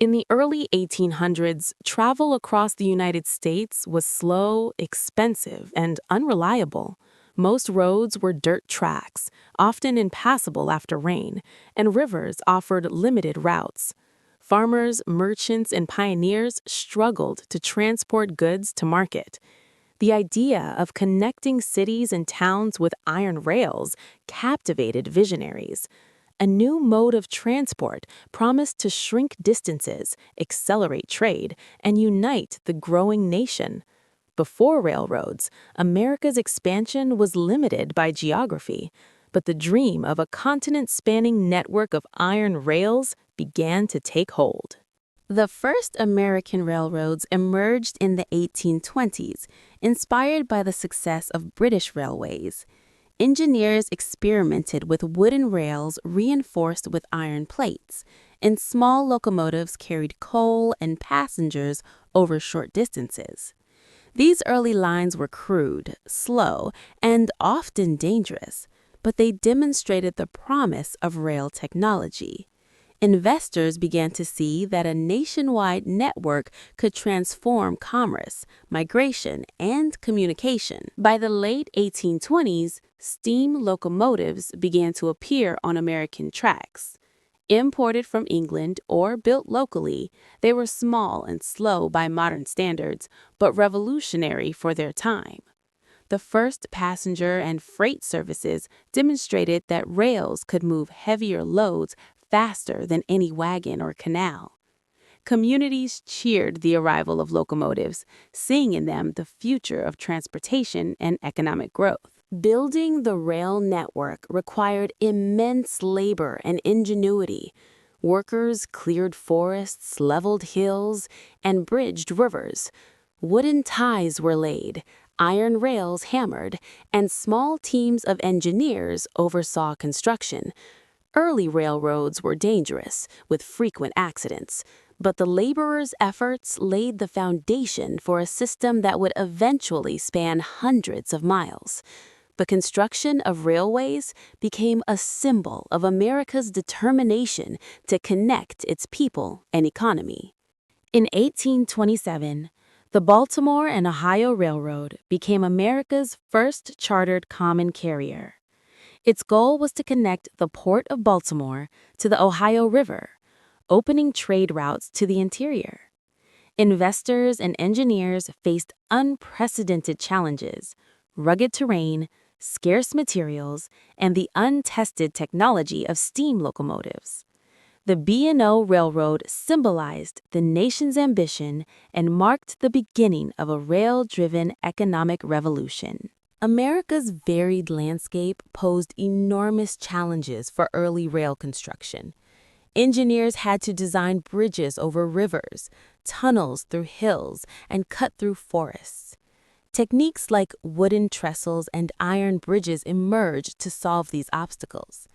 In the early 1800s, travel across the United States was slow, expensive, and unreliable. Most roads were dirt tracks, often impassable after rain, and rivers offered limited routes. Farmers, merchants, and pioneers struggled to transport goods to market. The idea of connecting cities and towns with iron rails captivated visionaries. A new mode of transport promised to shrink distances, accelerate trade, and unite the growing nation. Before railroads, America's expansion was limited by geography, but the dream of a continent-spanning network of iron rails began to take hold. The first American railroads emerged in the 1820s, inspired by the success of British railways. Engineers experimented with wooden rails reinforced with iron plates, and small locomotives carried coal and passengers over short distances. These early lines were crude, slow, and often dangerous, but they demonstrated the promise of rail technology. Investors began to see that a nationwide network could transform commerce, migration, and communication. By the late 1820s, steam locomotives began to appear on American tracks. Imported from England or built locally, they were small and slow by modern standards, but revolutionary for their time. The first passenger and freight services demonstrated that rails could move heavier loads faster than any wagon or canal. Communities cheered the arrival of locomotives, seeing in them the future of transportation and economic growth. Building the rail network required immense labor and ingenuity. Workers cleared forests, leveled hills, and bridged rivers. Wooden ties were laid, iron rails hammered, and small teams of engineers oversaw construction. Early railroads were dangerous, with frequent accidents, but the laborers' efforts laid the foundation for a system that would eventually span hundreds of miles. The construction of railways became a symbol of America's determination to connect its people and economy. In 1827, the Baltimore and Ohio Railroad became America's first chartered common carrier. Its goal was to connect the Port of Baltimore to the Ohio River, opening trade routes to the interior. Investors and engineers faced unprecedented challenges: rugged terrain, scarce materials, and the untested technology of steam locomotives. The B&O Railroad symbolized the nation's ambition and marked the beginning of a rail-driven economic revolution. America's varied landscape posed enormous challenges for early rail construction. Engineers had to design bridges over rivers, tunnels through hills, and cut through forests. Techniques like wooden trestles and iron bridges emerged to solve these obstacles.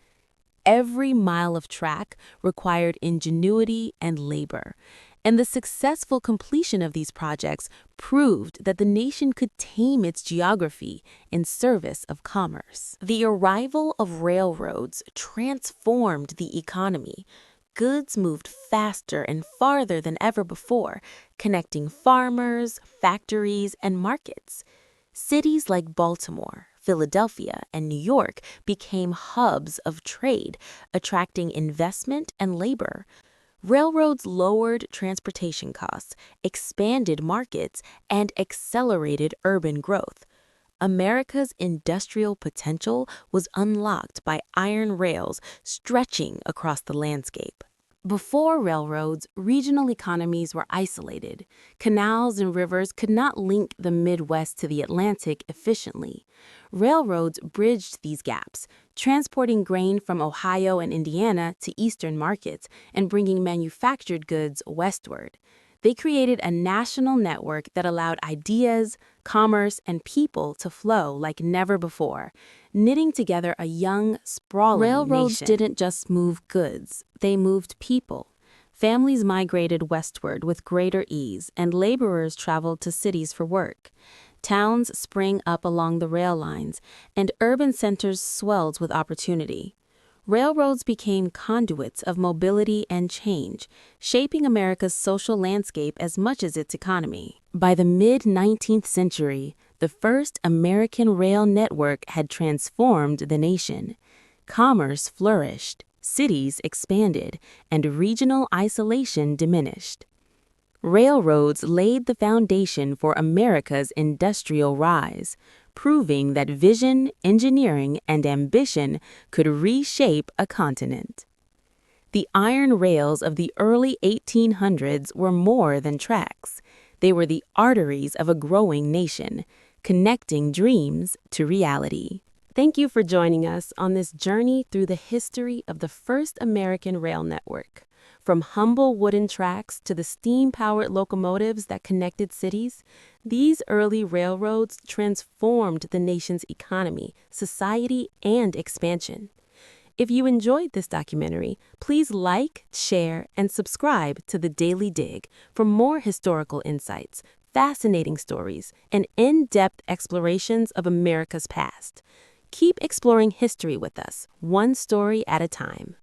Every mile of track required ingenuity and labor, and the successful completion of these projects proved that the nation could tame its geography in service of commerce. The arrival of railroads transformed the economy. Goods moved faster and farther than ever before, connecting farmers, factories, and markets. Cities like Baltimore, Philadelphia, and New York became hubs of trade, attracting investment and labor. Railroads lowered transportation costs, expanded markets, and accelerated urban growth. America's industrial potential was unlocked by iron rails stretching across the landscape. Before railroads, regional economies were isolated. Canals and rivers could not link the Midwest to the Atlantic efficiently. Railroads bridged these gaps, transporting grain from Ohio and Indiana to eastern markets and bringing manufactured goods westward. They created a national network that allowed ideas, commerce, and people to flow like never before, knitting together a young, sprawling Railroads nation. didn't just move goods, they moved people. Families migrated westward with greater ease, and laborers traveled to cities for work. Towns sprang up along the rail lines, and urban centers swelled with opportunity. Railroads became conduits of mobility and change, shaping America's social landscape as much as its economy. By the mid-19th century, the first American rail network had transformed the nation. Commerce flourished, cities expanded, and regional isolation diminished. Railroads laid the foundation for America's industrial rise, proving that vision, engineering, and ambition could reshape a continent. The iron rails of the early 1800s were more than tracks. They were the arteries of a growing nation, connecting dreams to reality. Thank you for joining us on this journey through the history of the first American rail network. From humble wooden tracks to the steam-powered locomotives that connected cities, these early railroads transformed the nation's economy, society, and expansion. If you enjoyed this documentary, please like, share, and subscribe to The Daily Dig for more historical insights, fascinating stories, and in-depth explorations of America's past. Keep exploring history with us, one story at a time.